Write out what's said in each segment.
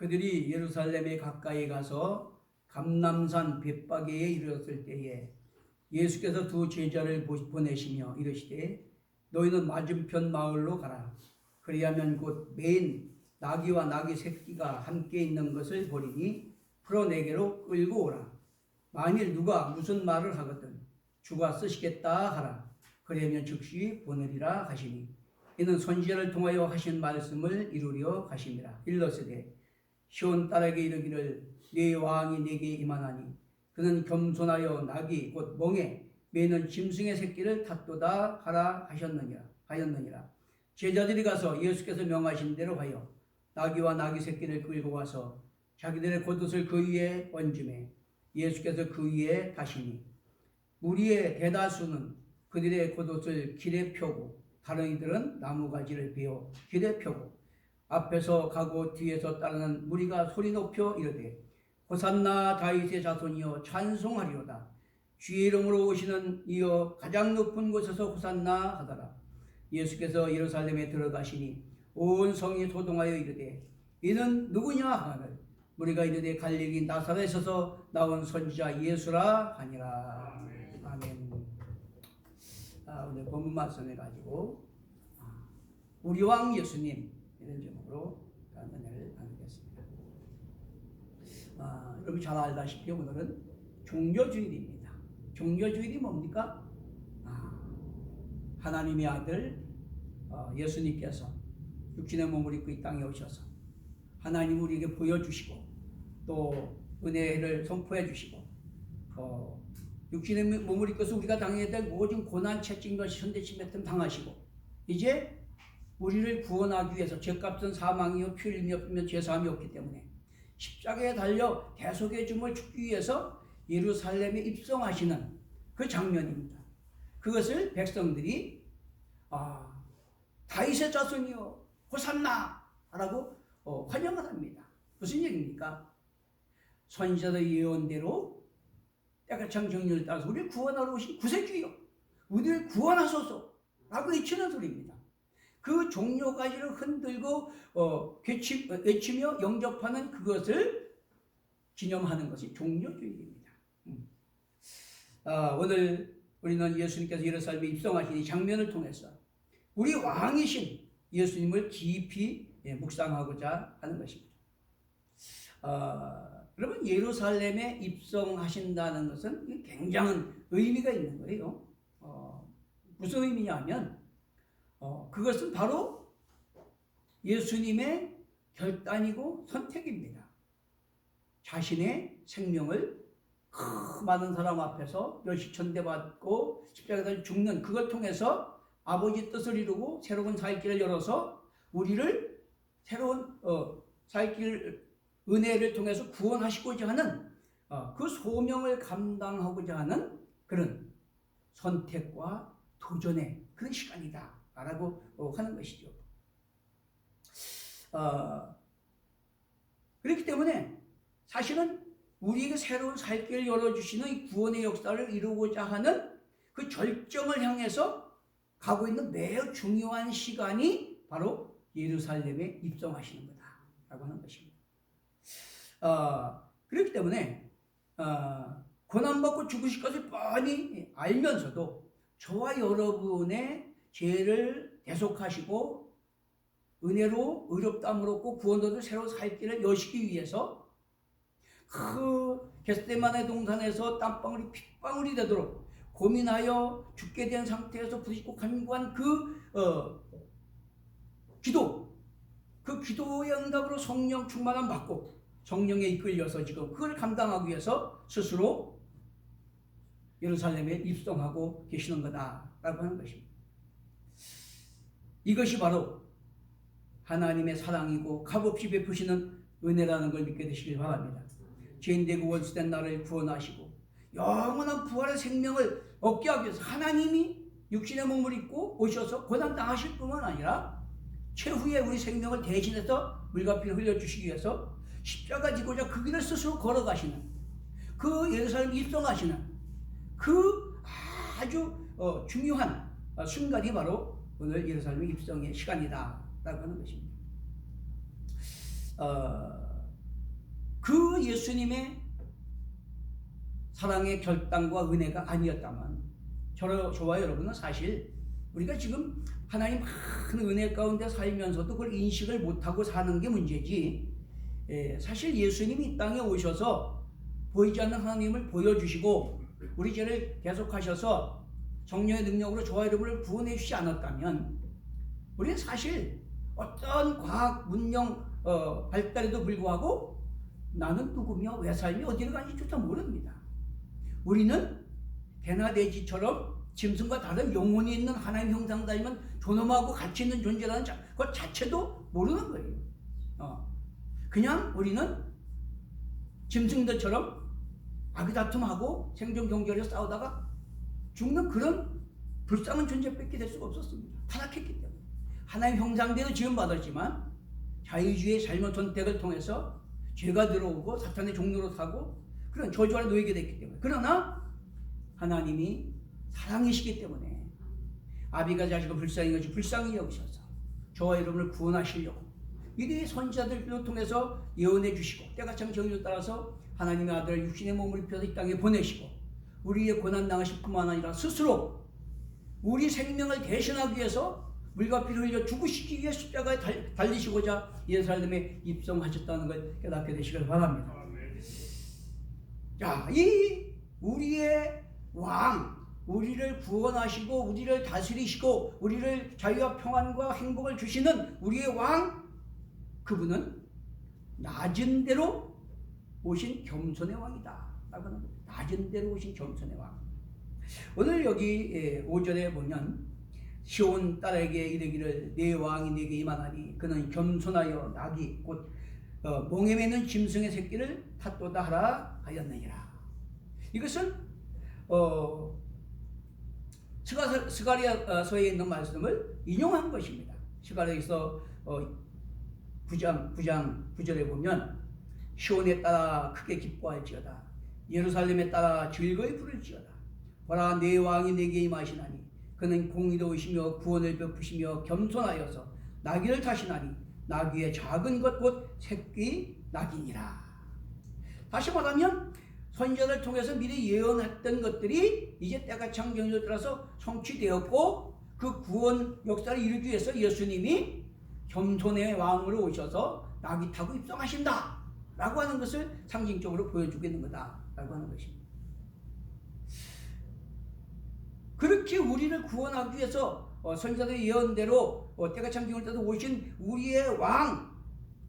그들이 예루살렘에 가까이 가서 감람산 벳바게에 이르렀을 때에 예수께서 두 제자를 보내시며 이르시되 너희는 맞은편 마을로 가라. 그리하면 곧 매인 나귀와 나귀 새끼가 함께 있는 것을 보리니 풀어 내게로 끌고 오라. 만일 누가 무슨 말을 하거든 주가 쓰시겠다 하라. 그러면 즉시 보내리라 하시니 이는 선지자를 통하여 하신 말씀을 이루려 하심이라. 일러스되 시온 딸에게 이르기를 네 왕이 내게 임하나니 그는 겸손하여 나귀 곧 멍에 매는 짐승의 새끼를 탔도다 하라 하였느니라. 제자들이 가서 예수께서 명하신 대로 하여 나귀와 나귀 새끼를 끌고 와서 자기들의 겉옷을 그 위에 얹음에 예수께서 그 위에 가시니 무리의 대다수는 그들의 겉옷을 길에 펴고 다른 이들은 나무가지를 베어 길에 펴고 앞에서 가고 뒤에서 따르는 무리가 소리 높여 이르되 호산나 다윗의 자손이여 찬송하리로다. 주의 이름으로 오시는 이여 가장 높은 곳에서 호산나 하더라. 예수께서 예루살렘에 들어가시니 온 성이 소동하여 이르되 이는 누구냐 하거늘 우리가 이르되 갈릴리 나사렛에서 나온 선지자 예수라 하니라. 아멘. 오늘 본문 말씀을 가지고 우리 왕 예수님 이런 제목으로 은혜를 나누겠습니다. 여러분 잘 알다시피 오늘은 종려주일입니다. 종려주일이 뭡니까? 하나님의 아들 예수님께서 육신의 몸을 입고 이 땅에 오셔서 하나님 우리에게 보여주시고 또 은혜를 선포해 주시고 육신의 몸을 입고서 우리가 당해야 될 모든 고난, 채찍, 현대치 맺음 당하시고 이제 우리를 구원하기 위해서 죄값은 사망이요 피 흘림이 없으면 죄사함이 없기 때문에 십자가에 달려 대속의 죽음을 죽기 위해서 예루살렘에 입성하시는 그 장면입니다. 그것을 백성들이 다윗의 자손이요 호산나 라고 환영을 합니다. 무슨 얘기입니까? 선지자의 예언대로 때가참 정렬을 따라서 우리를 구원하러 오신 구세주여 우리를 구원하소서 라고 외치는 소리입니다. 그 종려가지를 흔들고 외치며 영접하는 그것을 기념하는 것이 종려주일입니다. 오늘 우리는 예수님께서 예루살렘에 입성하신 이 장면을 통해서 우리 왕이신 예수님을 깊이 묵상하고자 하는 것입니다. 여러분 예루살렘에 입성하신다는 것은 굉장한 의미가 있는 거예요. 무슨 의미냐면 그것은 바로 예수님의 결단이고 선택입니다. 자신의 생명을 많은 사람 앞에서 멸시천대받고 십자가에 죽는 그걸 통해서 아버지 뜻을 이루고 새로운 살 길을 열어서 우리를 새로운 살 길 은혜를 통해서 구원하시고자 하는 그 소명을 감당하고자 하는 그런 선택과 도전의 그런 시간이다 라고 하는 것이죠. 그렇기 때문에 사실은 우리에게 새로운 살 길을 열어주시는 이 구원의 역사를 이루고자 하는 그 절정을 향해서 가고 있는 매우 중요한 시간이 바로 예루살렘에 입성하시는 거다라고 하는 것입니다. 그렇기 때문에 고난받고 죽으실 것을 뻔히 알면서도 저와 여러분의 죄를 대속하시고 은혜로 의롭다함으로 구원도를 새로 살 길을 여시기 위해서 그 겟세마네 동산에서 땀방울이 핏방울이 되도록 고민하여 죽게 된 상태에서 부딪히고 간구한 그 기도의 응답으로 성령 충만함 받고 성령에 이끌려서 지금 그걸 감당하기 위해서 스스로 예루살렘에 입성하고 계시는 거다라고 하는 것입니다. 이것이 바로 하나님의 사랑이고 값없이 베푸시는 은혜라는 걸 믿게 되시길 바랍니다. 죄인되고 원수된 나를 구원하시고 영원한 부활의 생명을 얻게 하기 위해서 하나님이 육신의 몸을 입고 오셔서 고난당하실 뿐만 아니라 최후에 우리 생명을 대신해서 물과 피를 흘려주시기 위해서 십자가 지고자 그 길을 스스로 걸어가시는 그 예루살렘 입성하시는 그 아주 중요한 순간이 바로 오늘 예루살렘 입성의 시간이다 라고 하는 것입니다. 그 예수님의 사랑의 결단과 은혜가 아니었다면 저와 여러분은 사실 우리가 지금 하나님 많은 은혜 가운데 살면서도 그걸 인식을 못하고 사는 게 문제지, 사실 예수님이 이 땅에 오셔서 보이지 않는 하나님을 보여주시고 우리 죄를 계속하셔서 성령의 능력으로 저와 여러분을 구원해 주시지 않았다면 우리는 사실 어떤 과학 문명 발달에도 불구하고 나는 누구며 왜 살며 어디로 가는지 조차 모릅니다. 우리는 개나 돼지처럼 짐승과 다른 영혼이 있는 하나님 형상이면 존엄하고 가치 있는 존재라는 것 자체도 모르는 거예요. 그냥 우리는 짐승들처럼 아기다툼하고 생존 경쟁에서 싸우다가 죽는 그런 불쌍한 존재밖에 될 수가 없었습니다. 타락했기 때문에. 하나님 형상대로 지음받았지만 자유주의의 잘못 선택을 통해서 죄가 들어오고 사탄의 종로로 타고 그런 저주 아래 놓이게 됐기 때문에. 그러나 하나님이 사랑이시기 때문에 아비가 자식을 불쌍히 여기셔서 저와 여러분을 구원하시려고 미리 선지자들을 통해서 예언해 주시고 때가 참 정의를 따라서 하나님의 아들을 육신의 몸을 입혀서 이 땅에 보내시고 우리의 고난 당하실 뿐만 아니라 스스로 우리 생명을 대신하기 위해서 물과 피를 흘려 죽으시기 위해 십자가에 달리시고자 예루살렘에 입성하셨다는 걸 깨닫게 되시길 바랍니다. 자, 이 우리의 왕, 우리를 구원하시고 우리를 다스리시고 우리를 자유와 평안과 행복을 주시는 우리의 왕, 그분은 낮은 데로 오신 겸손의 왕이다. 낮은 데로 오신 겸손의 왕. 오늘 여기 5절에 보면 시온 딸에게 이르기를 내 왕이 내게 임하나니 그는 겸손하여 낙이 곧 몽에 매는 짐승의 새끼를 탓도다 하라 하였느니라. 이것은 스가랴서에 있는 말씀을 인용한 것입니다. 스가랴에서 9절에 보면 시온에 따라 크게 기뻐할지어다 예루살렘에 따라 즐거이 부를지어다 보라 내 왕이 내게 임하시나니 그는 공의로우시며 구원을 베푸시며 겸손하여서 나귀를 타시나니 나귀의 작은 것 곧 새끼 나귀니라. 다시 말하면 선지자를 통해서 미리 예언했던 것들이 이제 때가 참 정의를 따라서 성취되었고 그 구원 역사를 이루기 위해서 예수님이 겸손의 왕으로 오셔서 나귀 타고 입성하신다 라고 하는 것을 상징적으로 보여주고 있는 거다 라고 하는 것입니다. 그렇게 우리를 구원하기 위해서 선지자들의 예언대로 때가 참 정의를 따라서 오신 우리의 왕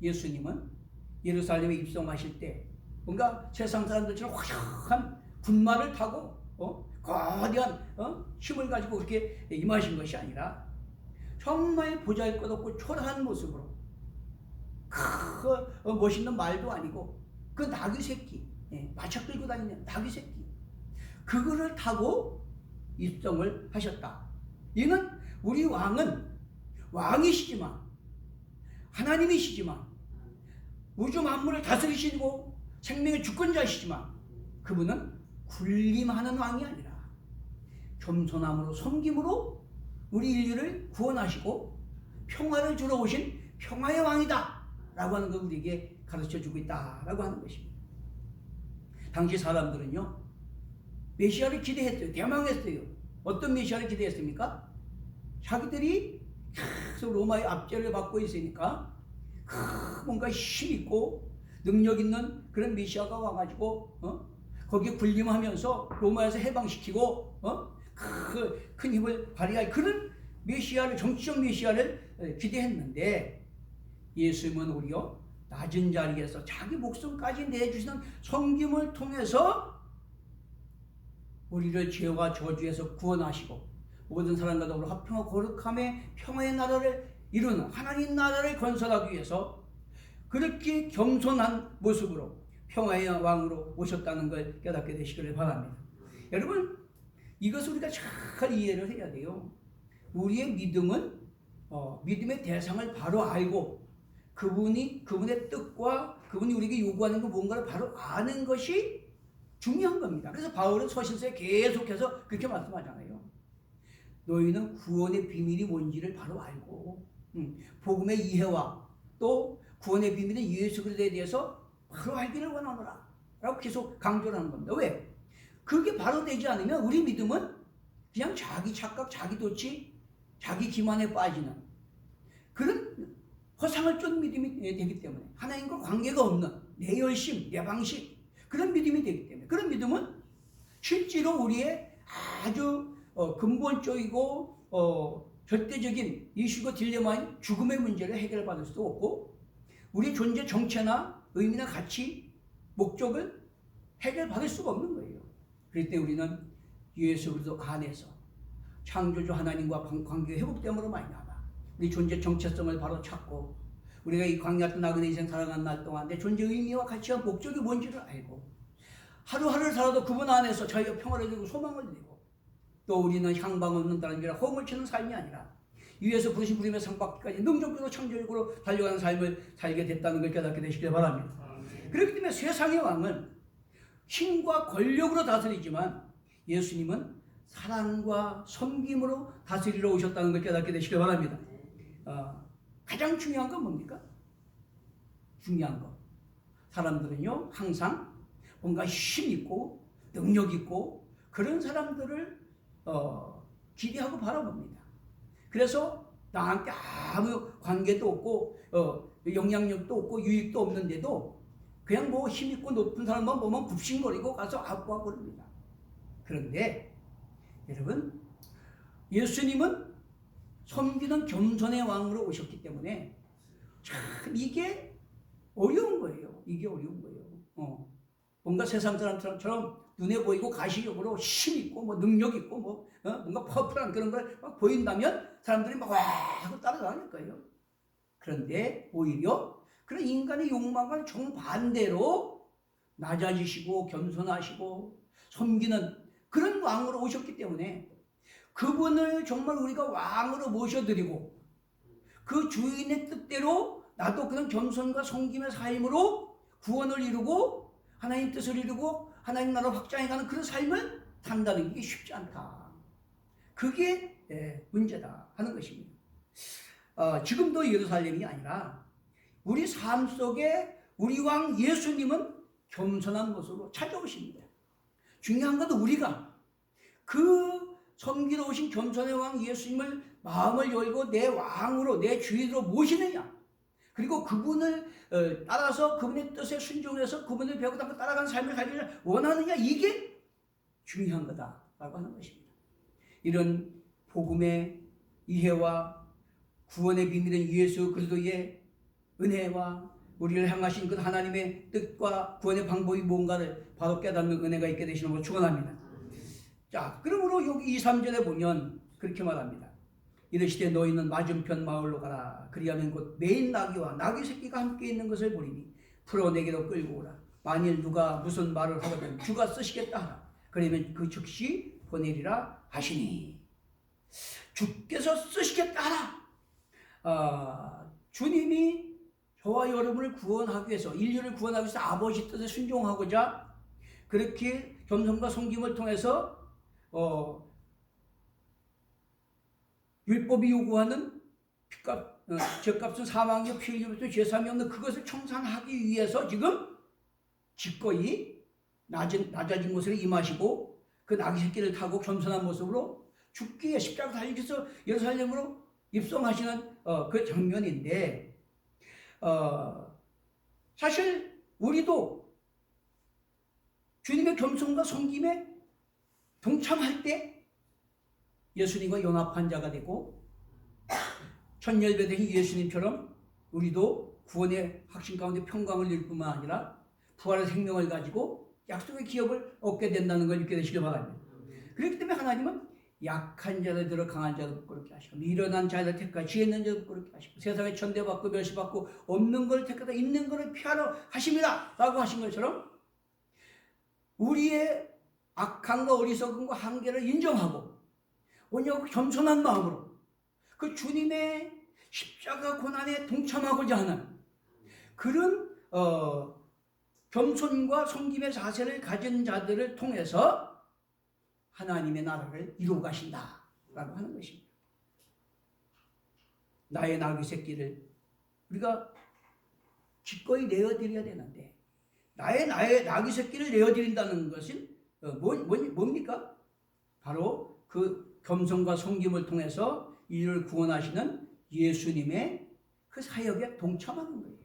예수님은 예루살렘에 입성하실 때 뭔가 세상 사람들처럼 화려한 군마를 타고 거대한 힘을 가지고 그렇게 임하신 것이 아니라 정말 보잘것없고 초라한 모습으로 멋있는 말도 아니고 그 나귀 새끼, 마차 끌고 다니는 나귀 새끼 그거를 타고 입성을 하셨다. 이는 우리 왕은 왕이시지만 하나님이시지만 우주 만물을 다스리시고 생명의 주권자이시지만 그분은 군림하는 왕이 아니라 겸손함으로 섬김으로 우리 인류를 구원하시고 평화를 주러 오신 평화의 왕이다 라고 하는 걸 우리에게 가르쳐주고 있다 라고 하는 것입니다. 당시 사람들은요 메시아를 기대했어요. 대망했어요. 어떤 메시아를 기대했습니까? 자기들이 계속 로마의 압제를 받고 있으니까 뭔가 힘있고 능력 있는 그런 메시아가 와가지고 거기에 군림하면서 로마에서 해방시키고 큰 힘을 발휘할 그런 메시아를, 정치적 메시아를 기대했는데 예수님은 오히려 낮은 자리에서 자기 목숨까지 내주시는 섬김을 통해서 우리를 죄와 저주에서 구원하시고 모든 사람과 더불어 화평하고 거룩함의 평화의 나라를 이루는 하나님 나라를 건설하기 위해서 그렇게 겸손한 모습으로 평화의 왕으로 오셨다는 걸 깨닫게 되시기를 바랍니다. 여러분 이것을 우리가 잘 이해를 해야 돼요. 우리의 믿음은 믿음의 대상을 바로 알고 그분의 뜻과 그분이 우리에게 요구하는 거 뭔가를 바로 아는 것이 중요한 겁니다. 그래서 바울은 서신서에 계속해서 그렇게 말씀하잖아요. 너희는 구원의 비밀이 뭔지를 바로 알고 복음의 이해와 또 구원의 비밀인 예수 그리스도에 대해서 바로 알기를 원하노라 라고 계속 강조를 하는 겁니다. 왜? 그게 바로 되지 않으면 우리 믿음은 그냥 자기 착각, 자기 도취, 자기 기만에 빠지는 그런 허상을 쫓는 믿음이 되기 때문에, 하나님과 관계가 없는 내 열심, 내 방식, 그런 믿음이 되기 때문에, 그런 믿음은 실제로 우리의 아주 근본적이고 절대적인 이슈고 딜레마인 죽음의 문제를 해결받을 수도 없고, 우리의 존재 정체나 의미나 가치, 목적을 해결받을 수가 없는 거예요. 그럴 때 우리는 예수 그리스도 안에서 창조주 하나님과 관계가 회복됨으로 말미암아 우리 존재 정체성을 바로 찾고, 우리가 이 광야 나그네 인생 살아가는 날 동안 내 존재 의미와 가치와 목적이 뭔지를 알고 하루하루를 살아도 그분 안에서 저희가 평화를 누리고 소망을 누리고, 또 우리는 향방 없는 다른 길에 허공을 치는 삶이 아니라 위에서 부르신 부름의 상받기까지 능력으로 창조력으로 달려가는 삶을 살게 됐다는 걸 깨닫게 되시길 바랍니다. 그렇기 때문에 세상의 왕은 힘과 권력으로 다스리지만 예수님은 사랑과 섬김으로 다스리러 오셨다는 걸 깨닫게 되시길 바랍니다. 가장 중요한 건 뭡니까? 중요한 거. 사람들은요, 항상 뭔가 힘있고 능력있고 그런 사람들을 기대하고 바라봅니다. 그래서 나한테 아무 관계도 없고 영향력도 없고 유익도 없는데도 그냥 뭐 힘있고 높은 사람만 보면 굽신거리고 가서 아부하고 그럽니다. 그런데 여러분, 예수님은 섬기는 겸손의 왕으로 오셨기 때문에 참 이게 어려운 거예요. 이게 어려운 거예요. 뭔가 세상 사람처럼 눈에 보이고 가시적으로 힘있고 뭐 능력있고 뭐 뭔가 퍼플한 그런 걸 막 보인다면 사람들이 막 와 하고 따라다닐 거예요. 그런데 오히려 그런 인간의 욕망을 정반대로 낮아지시고 겸손하시고 섬기는 그런 왕으로 오셨기 때문에 그분을 정말 우리가 왕으로 모셔드리고 그 주인의 뜻대로 나도 그런 겸손과 섬김의 삶으로 구원을 이루고 하나님 뜻을 이루고 하나님 나라 확장해가는 그런 삶을 산다는 게 쉽지 않다. 그게 문제다 하는 것입니다. 지금도 예루살렘이 아니라 우리 삶 속에 우리 왕 예수님은 겸손한 모습으로 찾아오십니다. 중요한 것은 우리가 그 섬기러 오신 겸손의 왕 예수님을 마음을 열고 내 왕으로 내 주인으로 모시느냐, 그리고 그분을 따라서 그분의 뜻에 순종해서 그분을 배우고 따라가는 삶을 살기를 원하느냐, 이게 중요한 거다라고 하는 것입니다. 이런 복음의 이해와 구원의 비밀인 예수 그리스도의 은혜와 우리를 향하신 그 하나님의 뜻과 구원의 방법이 뭔가를 바로 깨닫는 은혜가 있게 되시는 것을 축원합니다. 자, 그러므로 여기 2, 3절에 보면 그렇게 말합니다. 이르시되 너희는 맞은편 마을로 가라. 그리하면 곧 매인 나귀와 나귀 새끼가 함께 있는 것을 보리니 풀어 내게로 끌고 오라. 만일 누가 무슨 말을 하거든 주가 쓰시겠다 하라. 그러면 그 즉시 보내리라 하시니, 주께서 쓰시겠다 하라. 주님이 저와 여러분을 구원하기 위해서, 인류를 구원하기 위해서 아버지 뜻에 순종하고자 그렇게 겸손과 섬김을 통해서 율법이 요구하는 죄값은 사망이요 피 흘림으로써 죄사함이 없는 그것을 청산하기 위해서 지금 기꺼이 낮아진 곳에 임하시고 그 나귀 새끼를 타고 겸손한 모습으로 죽기 위해 십자가 달리셔서 예루살렘으로 입성하시는 그 장면인데, 사실 우리도 주님의 겸손과 섬김에 동참할 때 예수님과 연합한 자가 되고, 천열배되신 예수님처럼 우리도 구원의 확신 가운데 평강을 누릴 뿐만 아니라 부활의 생명을 가지고 약속의 기업을 얻게 된다는 걸 믿게 되시길 바랍니다. 그렇기 때문에 하나님은 약한 자를 들어 강한 자를 부끄럽게 하시고, 미련한 자를 택하 지혜 있는 자를 부끄럽게 하시고, 세상에 천대받고 멸시받고 없는 걸 택하다 있는 것을 피하러 하심이라 라고 하신 것처럼 우리의 악함과 어리석음과 한계를 인정하고 오히려 겸손한 마음으로 그 주님의 십자가 고난에 동참하고자 하는 그런 겸손과 섬김의 자세를 가진 자들을 통해서 하나님의 나라를 이루어 가신다라고 하는 것입니다. 나의 나귀 새끼를 우리가 기꺼이 내어드려야 되는데 나의 나귀 새끼를 내어드린다는 것은 뭡니까? 바로 그 겸손과 섬김을 통해서 이를 구원하시는 예수님의 그 사역에 동참하는 거예요.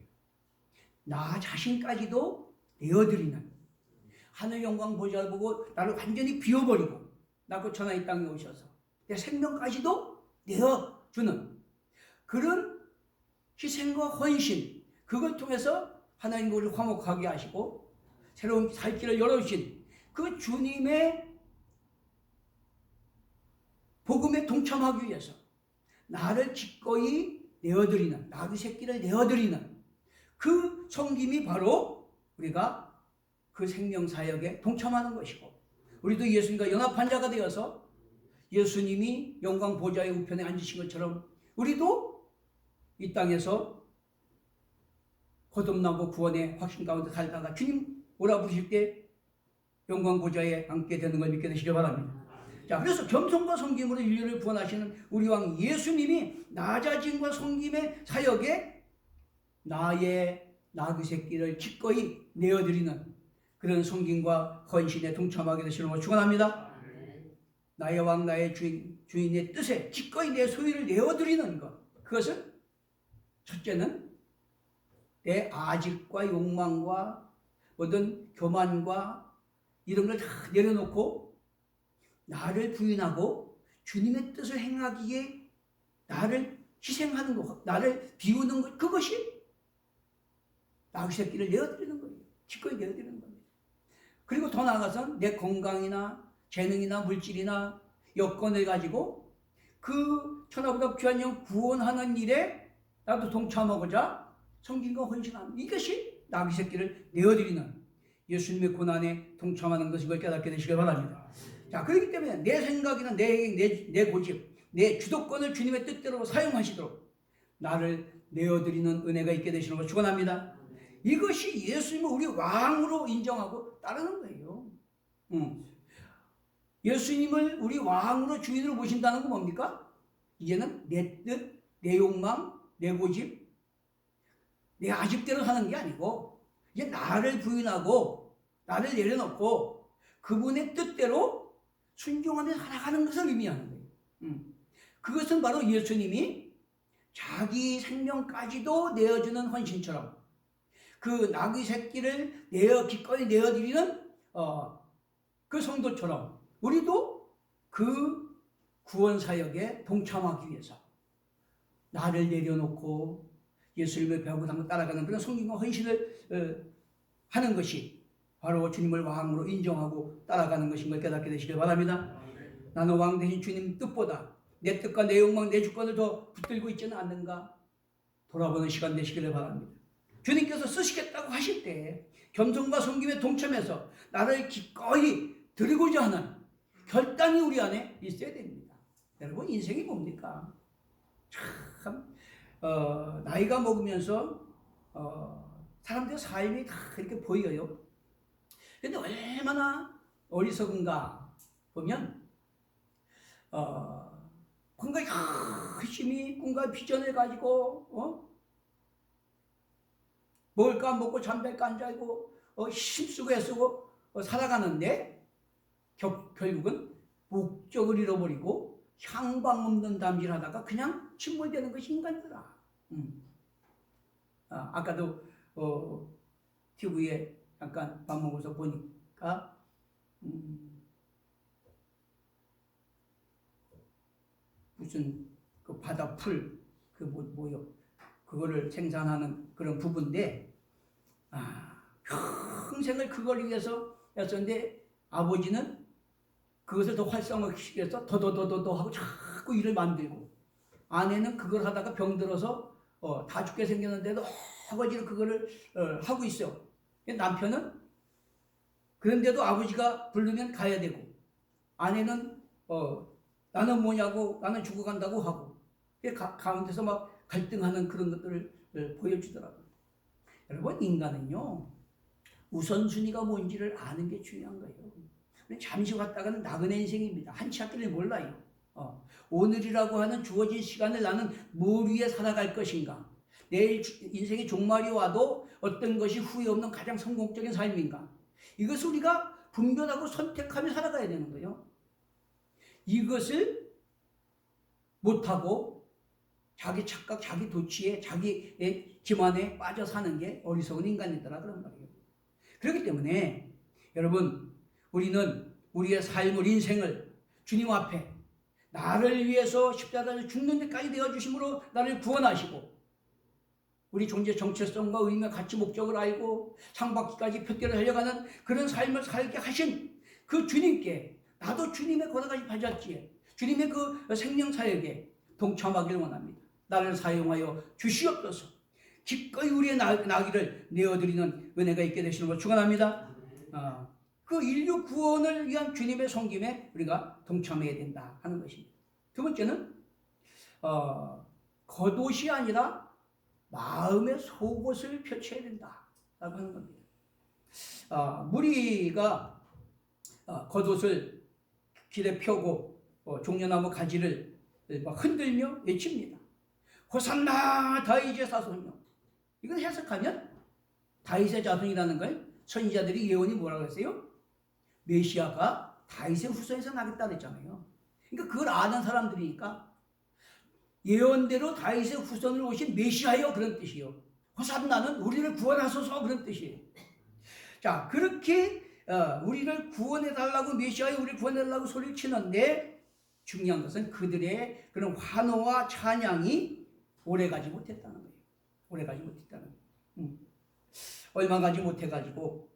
나 자신까지도 내어드리는, 하늘 영광 보좌를 보고 나를 완전히 비워버리고 낳고 천하 이 땅에 오셔서 내 생명까지도 내어주는 그런 희생과 헌신, 그걸 통해서 하나님 우리를 화목하게 하시고 새로운 살 길을 열어주신 그 주님의 복음에 동참하기 위해서 나를 기꺼이 내어드리는, 나귀 새끼를 내어드리는 그 섬김이 바로 우리가 그 생명사역에 동참하는 것이고, 우리도 예수님과 연합한 자가 되어서 예수님이 영광 보좌의 우편에 앉으신 것처럼 우리도 이 땅에서 거듭나고 구원의 확신 가운데 살다가 주님 오라 부르실 때 영광 보좌에 앉게 되는 걸 믿게 되시기 바랍니다. 자, 그래서 겸손과 섬김으로 인류를 구원하시는 우리 왕 예수님이 낮아짐과 섬김의 사역에 나의 나귀 새끼를 기꺼이 내어드리는 그런 섬김과 헌신에 동참하게 되시는 걸 축원합니다. 나의 왕, 나의 주인의 뜻에 기꺼이 내 소유를 내어드리는 것, 그것은 첫째는 내 아집과 욕망과 모든 교만과 이런 걸 다 내려놓고 나를 부인하고 주님의 뜻을 행하기에 나를 희생하는 것, 나를 비우는 것, 그것이 나귀 새끼를 내어드리는 거예요. 기꺼이 내어드리는 겁니다. 그리고 더 나아가서는 내 건강이나 재능이나 물질이나 여건을 가지고 그 천하보다 귀한 영 구원하는 일에 나도 동참하고자 섬김과 헌신하는, 이것이 나귀 새끼를 내어드리는 예수님의 고난에 동참하는 것인 걸 깨닫게 되시길 바랍니다. 자, 그렇기 때문에 내 생각이나 내 고집, 내 주도권을 주님의 뜻대로 사용하시도록 나를 내어드리는 은혜가 있게 되시는 걸 축원합니다. 이것이 예수님을 우리 왕으로 인정하고 따르는 거예요. 예수님을 우리 왕으로 주인으로 모신다는 건 뭡니까? 이제는 내 뜻, 내 욕망, 내 고집, 내 아집대로 하는 게 아니고 이제 나를 부인하고 나를 내려놓고 그분의 뜻대로 순종하며 살아가는 것을 의미하는 거예요. 그것은 바로 예수님이 자기 생명까지도 내어주는 헌신처럼 그 나귀 새끼를 기꺼이 내어드리는 그 성도처럼 우리도 그 구원 사역에 동참하기 위해서 나를 내려놓고 예수님을 배우고 따라가는 그런 섬김과 헌신을 하는 것이 바로 주님을 왕으로 인정하고 따라가는 것인 걸 깨닫게 되시길 바랍니다. 나는 왕 대신 주님 뜻보다 내 뜻과 내 욕망, 내 주권을 더 붙들고 있지는 않는가 돌아보는 시간 되시기를 바랍니다. 주님께서 쓰시겠다고 하실 때 겸손과 섬김에 동참해서 나를 기꺼이 드리고자 하는 결단이 우리 안에 있어야 됩니다. 여러분, 인생이 뭡니까? 참 나이가 먹으면서 사람들의 삶이 다 이렇게 보여요. 근데 얼마나 어리석은가 보면 뭔가 열심히 뭔가 비전을 가지고 먹을까 안 먹고 잠잘까 안 자고 힘쓰고 애쓰고 살아가는데 결국은 목적을 잃어버리고 향방 없는 담질하다가 그냥 침몰되는 것이 인간이더라. 아까도 TV에 잠깐 밥 먹어서 보니까 무슨 그 바다 풀 그 뭐요 그거를 생산하는 그런 부부인데 평생을 그걸 위해서 했었는데 아버지는 그것을 더 활성화시키기 위해서 더 하고 자꾸 일을 만들고 아내는 그걸 하다가 병들어서 다 죽게 생겼는데도 아버지는 그거를 하고 있어요. 남편은 그런데도 아버지가 부르면 가야 되고 아내는 나는 뭐냐고 나는 죽어간다고 하고 가운데서 막 갈등하는 그런 것들을 보여주더라고요. 여러분, 인간은요 우선순위가 뭔지를 아는 게 중요한 거예요. 잠시 갔다가는 나그네 인생입니다. 한치 앞길을 몰라요. 오늘이라고 하는 주어진 시간을 나는 뭘 위해 살아갈 것인가, 내일 인생의 종말이 와도 어떤 것이 후회 없는 가장 성공적인 삶인가? 이것을 우리가 분별하고 선택하며 살아가야 되는 거예요. 이것을 못하고 자기 착각, 자기 도취에, 자기의 기만에 빠져 사는 게 어리석은 인간이더라 그런 말이에요. 그렇기 때문에 여러분, 우리는 우리의 삶을, 인생을 주님 앞에 나를 위해서 십자가에서 죽는 데까지 되어주심으로 나를 구원하시고 우리 존재 정체성과 의미와 가치 목적을 알고 상받기까지 표대로 달려가는 그런 삶을 살게 하신 그 주님께 나도 주님의 권한까지 받았지에 주님의 그 생명사역에 동참하기를 원합니다. 나를 사용하여 주시옵소서. 기꺼이 우리의 나기를 내어드리는 은혜가 있게 되시는 걸 축원합니다. 그 인류 구원을 위한 주님의 섬김에 우리가 동참해야 된다 하는 것입니다. 두 번째는 겉옷이 아니라 마음의 속옷을 펼쳐야 된다라고 하는 겁니다. 무리가 겉옷을 길에 펴고 종려나무 가지를 흔들며 외칩니다. 호산나 다윗의 자손이요. 이걸 해석하면 다윗의 자손이라는 걸 선지자들이 예언이 뭐라고 했어요? 메시아가 다윗의 후손에서 나겠다 그랬잖아요. 그러니까 그걸 아는 사람들이니까 예언대로 다윗의 후손으로 오신 메시아요 그런 뜻이요. 호산나는 우리를 구원하소서 그런 뜻이에요. 자, 그렇게 우리를 구원해달라고 메시아여 우리를 구원해달라고 소리를 치는데 중요한 것은 그들의 그런 환호와 찬양이 오래가지 못했다는 거예요. 오래가지 못했다는 거예요. 얼마 가지 못해가지고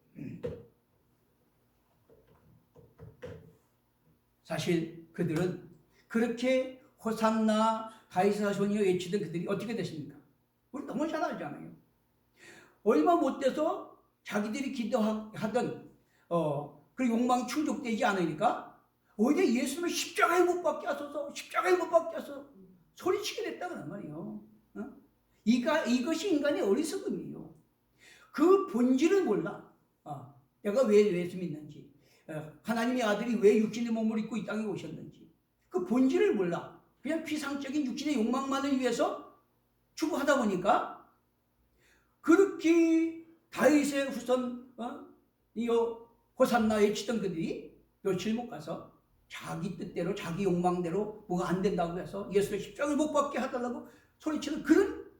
사실 그들은 그렇게 호산나 다윗의 자손이여 외치던 그들이 어떻게 됐습니까? 우리 너무 잘 알잖아요. 얼마 못 돼서 자기들이 기도하던 그 욕망이 충족되지 않으니까 오히려 예수님을 십자가에 못 박게 하소서, 십자가에 못 박게 하소서 소리치게 됐다는 말이에요. 이것이 인간의 어리석음이에요. 그 본질을 몰라. 내가 왜 예수 믿는지, 하나님의 아들이 왜 육신의 몸을 입고 이 땅에 오셨는지 그 본질을 몰라. 그냥 피상적인 육신의 욕망만을 위해서 추구하다 보니까 그렇게 다윗의 후손 호산나 외치던 그들이 며칠 못 가서 자기 뜻대로 자기 욕망대로 뭐가 안 된다고 해서 예수를 십자가에 못 박게 하달라고 소리치는 그런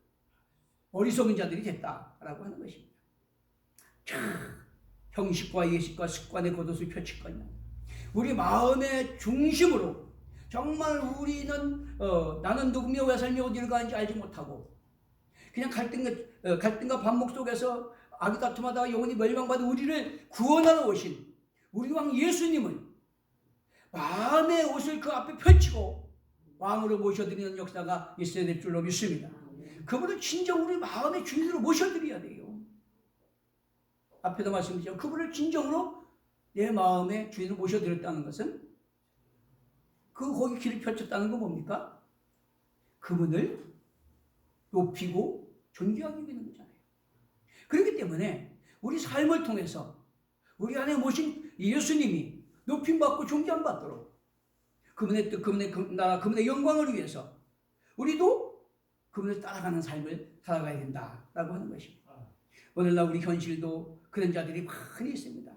어리석은 자들이 됐다라고 하는 것입니다. 형식과 예식과 습관의 겉옷을 펼칠 거냐. 우리 마음의 중심으로 정말 우리는 나는 누구며 왜 삶이 어디를 가는지 알지 못하고 그냥 갈등과 반목 속에서 악이 다툼하다가 영혼이 멸망받은 우리를 구원하러 오신 우리 왕 예수님을 마음의 옷을 그 앞에 펼치고 왕으로 모셔드리는 역사가 있어야 될 줄로 믿습니다. 그분을 진정 우리 마음의 주인으로 모셔드려야 돼요. 앞에도 말씀드렸죠. 그분을 진정으로 내 마음의 주인으로 모셔드렸다는 것은 거기 길을 펼쳤다는 건 뭡니까? 그분을 높이고 존귀하게 되는 거잖아요. 그렇기 때문에 우리 삶을 통해서 우리 안에 모신 예수님이 높임받고 존귀함받도록 그분의 뜻, 그분의 나라, 그분의 영광을 위해서 우리도 그분을 따라가는 삶을 살아가야 된다라고 하는 것입니다. 오늘날 우리 현실도 그런 자들이 많이 있습니다.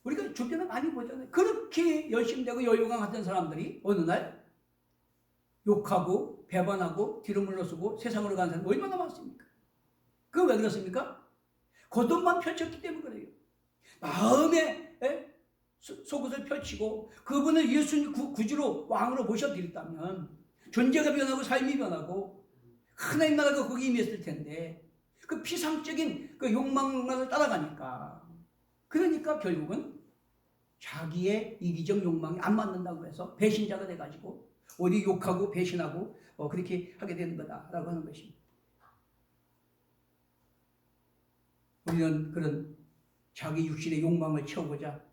우리가 주변에 많이 보잖아요. 그렇게 열심히 되고 열용하던 사람들이 어느 날 욕하고 배반하고 뒤로 물러서고 세상으로 가는 사람이 얼마나 많습니까? 그거 왜 그렇습니까? 겉옷만 펼쳤기 때문에 그래요. 마음에 속옷을 펼치고 그분을 예수님 구주로 왕으로 모셔드렸다면 존재가 변하고 삶이 변하고 하나님 나라가 거기 임했을 텐데 그 피상적인 그 욕망을 따라가니까 그러니까 결국은 자기의 이기적 욕망이 안 맞는다고 해서 배신자가 돼가지고 어디 욕하고 배신하고 그렇게 하게 되는 거다라고 하는 것입니다. 우리는 그런 자기 육신의 욕망을 채우고자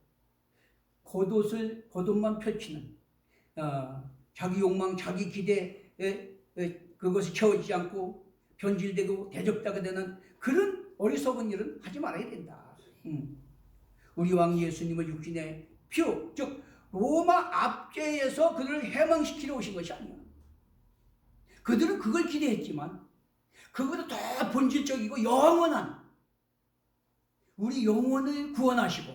겉옷만 펼치는 자기 욕망, 자기 기대에 그것이 채워지지 않고 변질되고 대적자가 되는 그런 어리석은 일은 하지 말아야 된다. 우리 왕 예수님을 육신의 표, 즉 로마 압제에서 그들을 해방시키러 오신 것이 아니야. 그들은 그걸 기대했지만 그것보다 더 본질적이고 영원한 우리 영혼을 구원하시고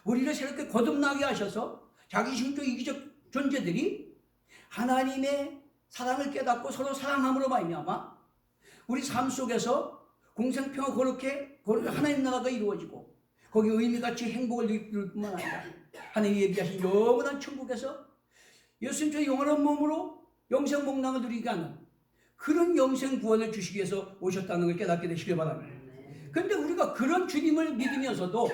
우리를 새롭게 거듭나게 하셔서 자기중적 이기적 존재들이 하나님의 사랑을 깨닫고 서로 사랑함으로 말미암아 우리 삶 속에서 공생평화 거룩해 하나님 나라가 이루어지고 거기 의미같이 행복을 누릴 뿐만 아니라 하나님이 예비하신 영원한 천국에서 예수님의 영원한 몸으로 영생 복락을 누리게 하는 그런 영생 구원을 주시기 위해서 오셨다는 걸 깨닫게 되시길 바랍니다. 그런데 우리가 그런 주님을 믿으면서도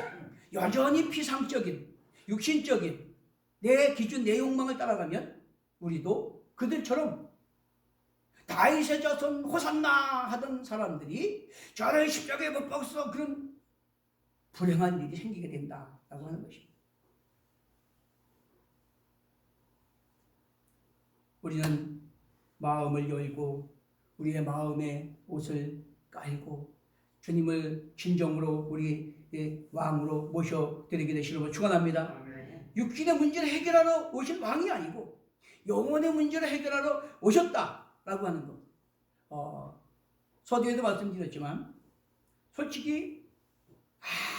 여전히 피상적인 육신적인 내 기준 내 욕망을 따라가면 우리도 그들처럼 다윗의 자손 호산나 하던 사람들이 저를 십자가에 못 박아서 그런 불행한 일이 생기게 된다라고 하는 것입니다. 우리는 마음을 열고 우리의 마음에 옷을 깔고 주님을 진정으로 우리의 왕으로 모셔드리게 되시는 축원합니다. 육신의 문제를 해결하러 오신 왕이 아니고 영혼의 문제를 해결하러 오셨다라고 하는 것. 서두에도 말씀드렸지만 솔직히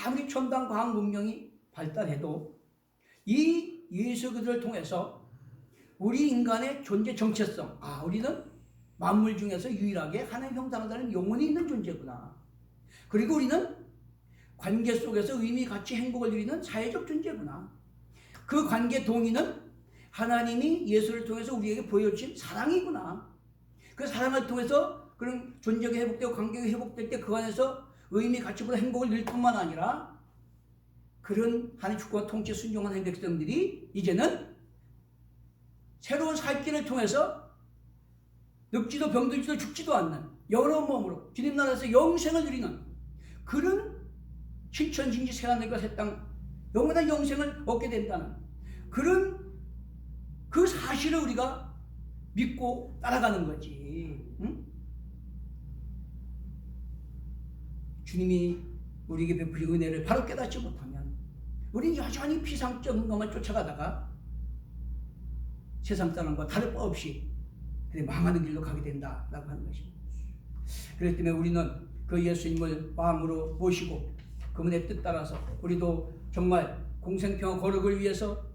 아무리 첨단 과학 문명이 발달해도 이 예수 그리스도를 통해서 우리 인간의 존재 정체성, 우리는 만물 중에서 유일하게 하나님 형상을 영혼이 있는 존재구나. 그리고 우리는 관계 속에서 의미, 가치, 행복을 누리는 사회적 존재구나. 그 관계 동의는 하나님이 예수를 통해서 우리에게 보여주신 사랑이구나. 그 사랑을 통해서 그런 존재가 회복되고 관계가 회복될 때 그 안에서 의미, 가치보다 행복을 누릴 뿐만 아니라 그런 하나님 주권과 통치에 순종한 백성들이 이제는 새로운 살 길을 통해서 늙지도 병들지도 죽지도 않는 영원한 몸으로 주님 나라에서 영생을 누리는 그런 신천진지 새하늘과 새 땅 영원한 영생을 얻게 된다는 그런 그 사실을 우리가 믿고 따라가는 거지. 응? 주님이 우리에게 베푸신 은혜를 바로 깨닫지 못하면 우리는 여전히 피상적인 것만 쫓아가다가 세상 사람과 다를 바 없이 망하는 길로 가게 된다라고 하는 것입니다. 그렇기 때문에 우리는 그 예수님을 왕으로 모시고 그분의 뜻 따라서 우리도 정말 공생평화 거룩을 위해서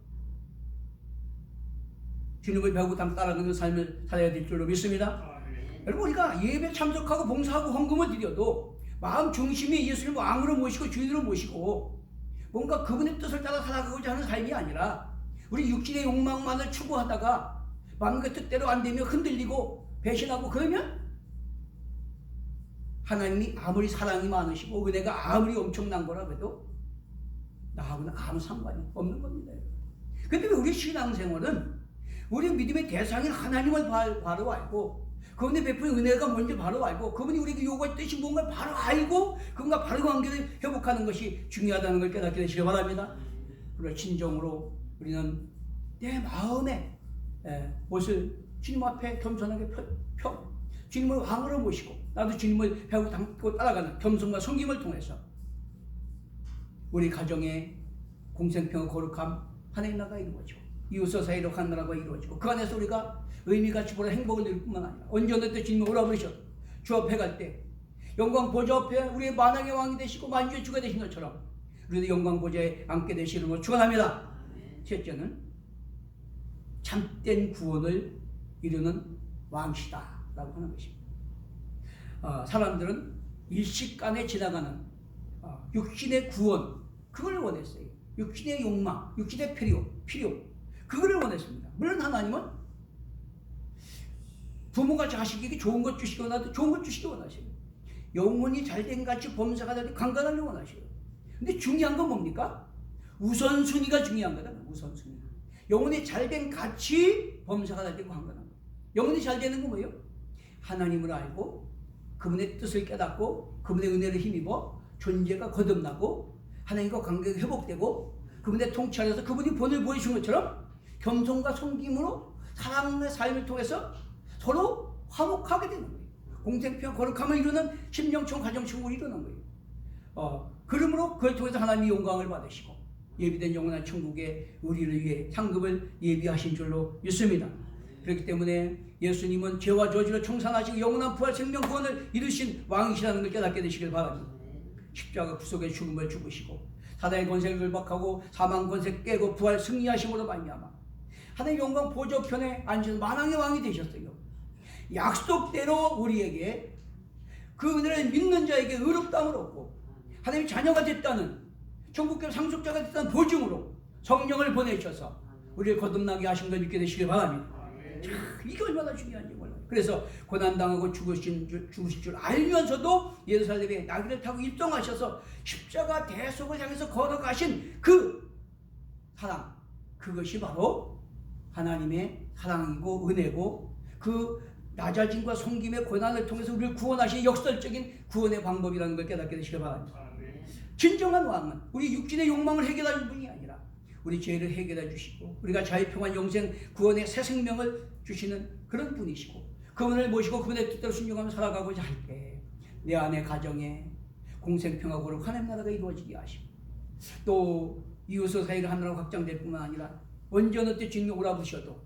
주님을 배우고 따라가는 삶을 살아야 될 줄로 믿습니다. 여러분 우리가 예배 참석하고 봉사하고 헌금을 드려도 마음 중심이 예수님을 왕으로 모시고 주인으로 모시고 뭔가 그분의 뜻을 따라 살아가고자 하는 삶이 아니라 우리 육신의 욕망만을 추구하다가 마음의 뜻대로 안 되면 흔들리고 배신하고 그러면 하나님이 아무리 사랑이 많으시고 은혜가 아무리 엄청난 거라 해도 나하고는 아무 상관이 없는 겁니다. 그런데 우리 신앙생활은 우리 믿음의 대상인 하나님을 바로 알고 그분의 베푼 은혜가 뭔지 바로 알고 그분이 우리에게 요구할 뜻이 뭔가 바로 알고 그분과 바로 관계를 회복하는 것이 중요하다는 걸 깨닫게 되시기 바랍니다. 그리고 진정으로 우리는 내 마음에 옷을 주님 앞에 겸손하게 펴 주님을 왕으로 모시고 나도 주님을 배우고 닮고 따라가는 겸손과 섬김을 통해서 우리 가정의 공생평화 거룩함 하나님 나라가 이루어지고 이웃과 사이로 한 나라가 이루어지고 그 안에서 우리가 의미가치 보다 행복을 누릴 뿐만 아니라 언제든지 주님을 오라버리셔 주 앞에 갈 때 영광 보좌 앞에 우리의 만왕의 왕이 되시고 만주의 주가 되신 것처럼 우리도 영광 보좌에 앉게 되시는 걸 축원합니다. 셋째는 참된 구원을 이루는 왕시다라고 하는 것입니다. 사람들은 일시간에 지나가는 육신의 구원 그걸 원했어요. 육신의 욕망, 육신의 필요 그거를 원했습니다. 물론 하나님은 부모가 자식에게 좋은 것 주시기 원하도 좋은 것 주시기 원하셔요. 영혼이 잘된 같이 범사가 되게 강건하게 원하셔요. 근데 중요한 건 뭡니까? 우선순위가 중요한 거다. 우선순위. 영혼이 잘된 같이 범사가 되고 강건한 거. 영혼이 잘 되는 건 뭐예요? 하나님을 알고 그분의 뜻을 깨닫고 그분의 은혜를 힘입어 존재가 거듭나고 하나님과 관계가 회복되고 그분의 통치 안에서 그분이 본을 보여준 것처럼 겸손과 섬김으로 사랑의 삶을 통해서 서로 화목하게 되는 거예요. 공생평화 거룩함을 이루는 심령청 가정축을 이루는 거예요. 그러므로 그걸 통해서 하나님이 영광을 받으시고 예비된 영원한 천국에 우리를 위해 상급을 예비하신 줄로 믿습니다. 그렇기 때문에 예수님은 죄와 저주를 청산하시고 영원한 부활 생명 구원을 이루신 왕이시라는 걸 깨닫게 되시길 바랍니다. 십자가 구속의 죽음을 죽으시고 사단의 권세를 결박하고 사망 권세 깨고 부활 승리하심으로 말미암아 하나님의 영광 보좌편에 앉으셔서 만왕의 왕이 되셨어요. 약속대로 우리에게 그 은혜를 믿는 자에게 의롭다함을 얻고 하나님의 자녀가 됐다는 천국의 상속자가 됐다는 보증으로 성령을 보내셔서 우리를 거듭나게 하신 걸 믿게 되시길 바랍니다. 이게 얼마나 중요한지 몰라요. 그래서 고난당하고 죽으실 줄 알면서도 예루살렘에 나귀를 타고 입성하셔서 십자가 대속을 향해서 걸어가신 그 사랑, 그것이 바로 하나님의 사랑이고 은혜고 그 낮아짐과 섬김의 고난을 통해서 우리를 구원하신 역설적인 구원의 방법이라는 걸 깨닫게 되시길 바랍니다. 진정한 왕은 우리 육신의 욕망을 해결하는 분이 아니라 우리 죄를 해결해 주시고 우리가 자유평안 영생 구원의 새 생명을 주시는 그런 분이시고 그분을 모시고 그분의 뜻대로 순종하며 살아가고자 할 때 내 안의 가정에 공생평화고 하나님 나라가 이루어지게 하시고 또 이웃의 사이를 하나로 확장될 뿐만 아니라 언제 어느 때 주님이 오라부셔도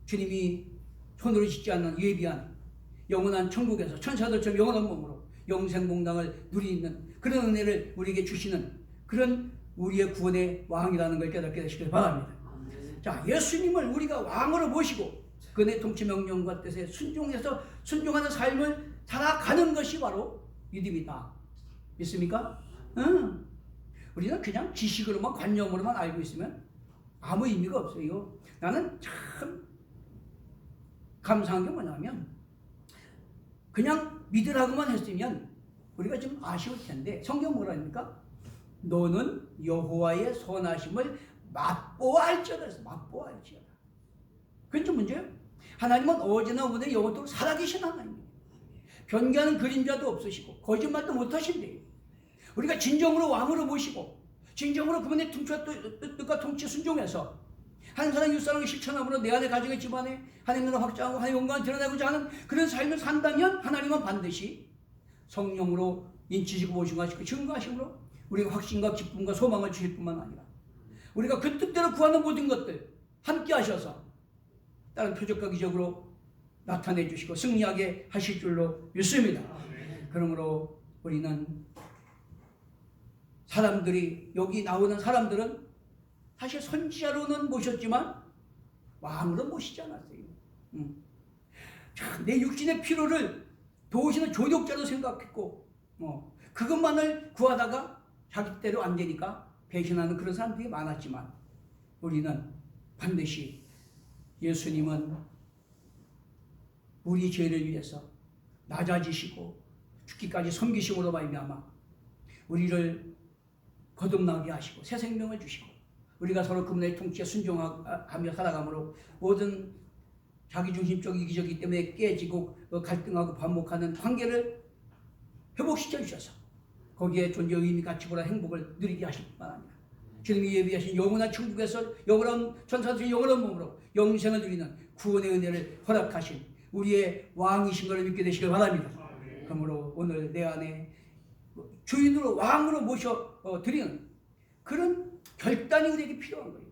주님이 손으로 짓지 않는 예비한 영원한 천국에서 천사들처럼 영원한 몸으로 영생공당을 누리는 그런 은혜를 우리에게 주시는 그런 우리의 구원의 왕이라는 걸 깨닫게 되시길 바랍니다. 자, 예수님을 우리가 왕으로 모시고 그의 통치 명령과 뜻에 순종해서 순종하는 삶을 살아가는 것이 바로 믿음이다. 믿습니까? 응. 우리는 그냥 지식으로만 관념으로만 알고 있으면 아무 의미가 없어요. 나는 참 감사한 게 뭐냐면 그냥 믿으라고만 했으면 우리가 좀 아쉬울 텐데 성경 뭐라 합니까? 너는 여호와의 선하심을 맛보아할지어다. 맛보아할지어다. 그게 좀 문제예요. 하나님은 어제나 오늘 영원토록 살아계신 하나님이에요. 변개하는 그림자도 없으시고 거짓말도 못하신대요. 우리가 진정으로 왕으로 모시고 진정으로 그분의 뜻과 통치 순종해서 한 사람 육사랑을 실천함으로 내 안의 가정의 집안에 하나님 나라 확장하고 하나님의 영광을 드러내고자 하는 그런 삶을 산다면 하나님은 반드시 성령으로 인치시고 보증하시고 증거하심으로 우리가 확신과 기쁨과 소망을 주실 뿐만 아니라 우리가 그 뜻대로 구하는 모든 것들 함께 하셔서 다른 표적과 기적으로 나타내 주시고 승리하게 하실 줄로 믿습니다. 그러므로 우리는 사람들이 여기 나오는 사람들은 사실 선지자로는 모셨지만 왕으로 모시지 않았어요. 내 육신의 필요를 도우시는 조력자로 생각했고 그것만을 구하다가 자기 때로 안 되니까 배신하는 그런 사람들이 많았지만 우리는 반드시 예수님은 우리 죄를 위해서 낮아지시고 죽기까지 섬기심으로 말미암아 우리를 거듭나게 하시고 새 생명을 주시고 우리가 서로 그분의 통치에 순종하며 살아가므로 모든 자기중심적 이기적이기 때문에 깨지고 갈등하고 반목하는 관계를 회복시켜 주셔서 거기에 존재의 의미, 가치보다 행복을 누리게 하실 뿐만 아니라 주님이 예비하신 영원한 천국에서 영원한 천사들의 영원한 몸으로 영생을 누리는 구원의 은혜를 허락하신 우리의 왕이신 것을 믿게 되시길 바랍니다. 그러므로 오늘 내 안에 주인으로 왕으로 모셔 드리는 그런 결단이 우리에게 필요한 거예요.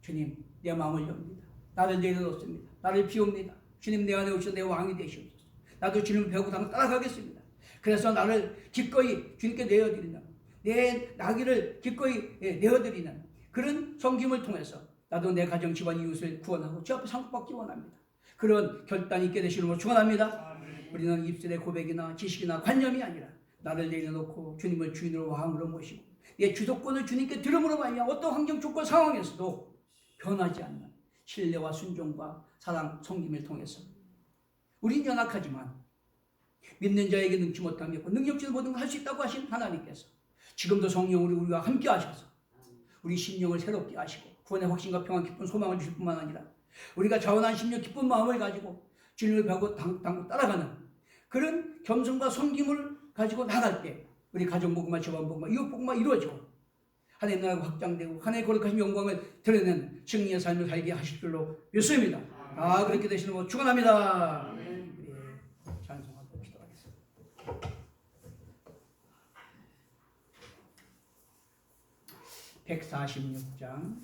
주님, 내 마음을 엽니다. 나를 내려놓습니다. 나를 비웁니다. 주님, 내 안에 오셔서 내 왕이 되시옵소서. 나도 주님을 배우고 따라가겠습니다. 그래서 나를 기꺼이 주님께 내어드리는 내 나귀를 기꺼이 내어드리는 그런 섬김을 통해서 나도 내 가정, 집안, 이웃을 구원하고 주 앞에 상급받기 원합니다. 그런 결단이 있게 되시는 걸 축원합니다. 우리는 입술의 고백이나 지식이나 관념이 아니라 나를 내려놓고 주님을 주인으로 왕으로 모시고 내 주도권을 주님께 들음으로 말미암아 어떤 환경, 조건, 상황에서도 변하지 않는 신뢰와 순종과 사랑, 섬김을 통해서 우린 연약하지만 믿는 자에게 능치 못함이 없고 능력지는 모든 걸 할 수 있다고 하신 하나님께서 지금도 성령으로 우리와 함께 하셔서 우리 심령을 새롭게 하시고 구원의 확신과 평안, 기쁜 소망을 주실 뿐만 아니라 우리가 자원한 심령, 기쁜 마음을 가지고 주님을 배우고 따라가는 그런 겸손과 섬김을 가지고 나갈 때 우리 가정 복음과 집안 복음과 이웃 복음과 이루어지고 하나님 나라가 확장되고 하나님의 거룩하신 영광을 드러내는 승리의 삶을 살게 하실 줄로 믿습니다. 그렇게 되시는 것 축원합니다. 찬송하고 기도하겠습니다. 146장